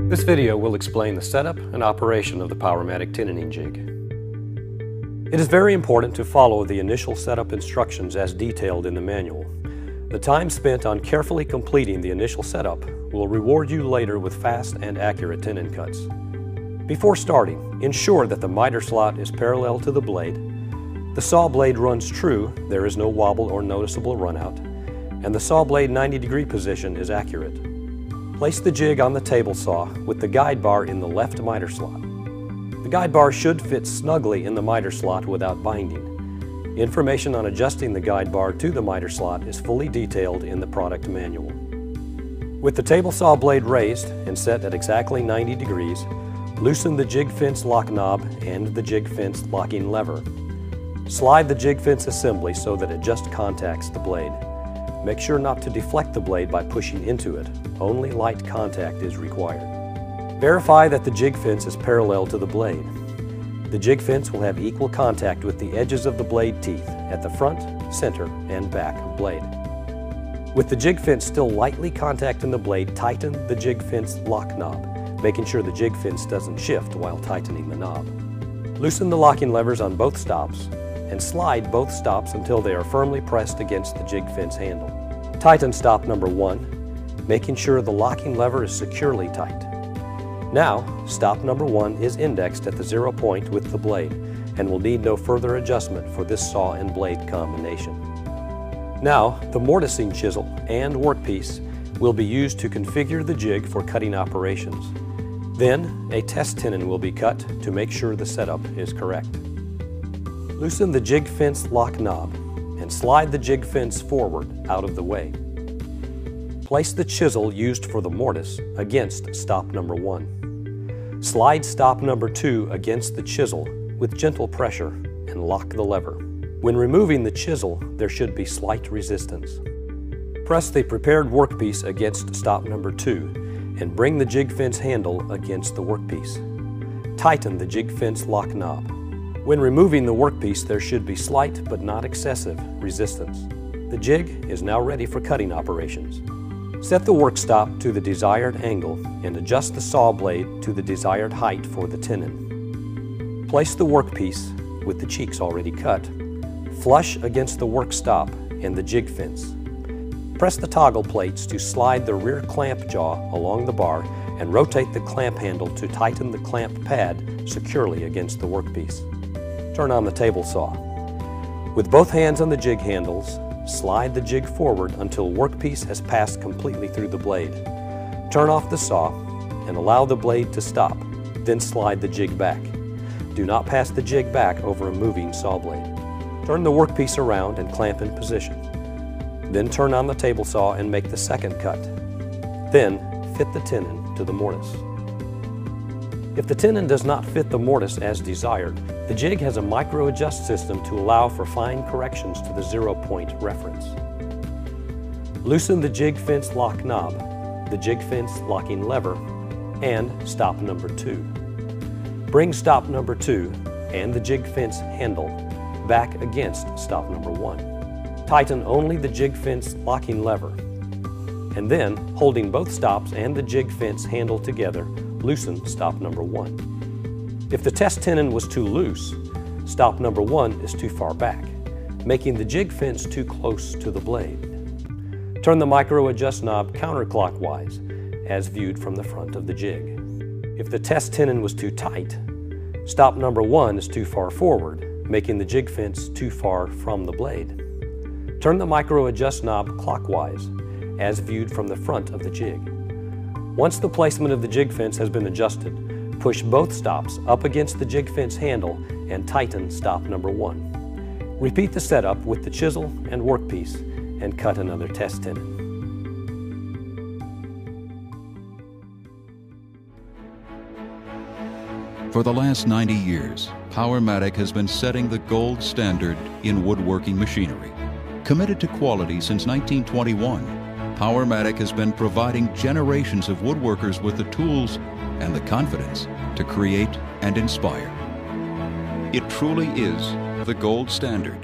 This video will explain the setup and operation of the POWERMATIC Tenoning Jig. It is very important to follow the initial setup instructions as detailed in the manual. The time spent on carefully completing the initial setup will reward you later with fast and accurate tenon cuts. Before starting, ensure that the miter slot is parallel to the blade, the saw blade runs true, there is no wobble or noticeable runout, and the saw blade 90-degree position is accurate. Place the jig on the table saw with the guide bar in the left miter slot. The guide bar should fit snugly in the miter slot without binding. Information on adjusting the guide bar to the miter slot is fully detailed in the product manual. With the table saw blade raised and set at exactly 90 degrees, loosen the jig fence lock knob and the jig fence locking lever. Slide the jig fence assembly so that it just contacts the blade. Make sure not to deflect the blade by pushing into it. Only light contact is required. Verify that the jig fence is parallel to the blade. The jig fence will have equal contact with the edges of the blade teeth at the front, center, and back of blade. With the jig fence still lightly contacting the blade, tighten the jig fence lock knob, making sure the jig fence doesn't shift while tightening the knob. Loosen the locking levers on both stops and slide both stops until they are firmly pressed against the jig fence handle. Tighten stop number 1, making sure the locking lever is securely tight. Now, stop number 1 is indexed at the 0 point with the blade and will need no further adjustment for this saw and blade combination. Now, the mortising chisel and workpiece will be used to configure the jig for cutting operations. Then, a test tenon will be cut to make sure the setup is correct. Loosen the jig fence lock knob and slide the jig fence forward out of the way. Place the chisel used for the mortise against stop number 1. Slide stop number 2 against the chisel with gentle pressure and lock the lever. When removing the chisel, there should be slight resistance. Press the prepared workpiece against stop number 2 and bring the jig fence handle against the workpiece. Tighten the jig fence lock knob. When removing the workpiece, there should be slight but not excessive resistance. The jig is now ready for cutting operations. Set the work stop to the desired angle and adjust the saw blade to the desired height for the tenon. Place the workpiece, with the cheeks already cut, flush against the work stop and the jig fence. Press the toggle plates to slide the rear clamp jaw along the bar and rotate the clamp handle to tighten the clamp pad securely against the workpiece. Turn on the table saw. With both hands on the jig handles, slide the jig forward until workpiece has passed completely through the blade. Turn off the saw and allow the blade to stop, then slide the jig back. Do not pass the jig back over a moving saw blade. Turn the workpiece around and clamp in position. Then turn on the table saw and make the second cut. Then fit the tenon to the mortise. If the tenon does not fit the mortise as desired, the jig has a micro-adjust system to allow for fine corrections to the 0 point reference. Loosen the jig fence lock knob, the jig fence locking lever, and stop number 2. Bring stop number 2 and the jig fence handle back against stop number 1. Tighten only the jig fence locking lever, and then, holding both stops and the jig fence handle together, loosen stop number 1. If the test tenon was too loose, stop number 1 is too far back, making the jig fence too close to the blade. Turn the micro-adjust knob counterclockwise, as viewed from the front of the jig. If the test tenon was too tight, stop number 1 is too far forward, making the jig fence too far from the blade. Turn the micro-adjust knob clockwise, as viewed from the front of the jig. Once the placement of the jig fence has been adjusted, push both stops up against the jig fence handle and tighten stop number 1. Repeat the setup with the chisel and workpiece and cut another test tenon. For the last 90 years, POWERMATIC has been setting the gold standard in woodworking machinery. Committed to quality since 1921, POWERMATIC has been providing generations of woodworkers with the tools and the confidence to create and inspire. It truly is the gold standard.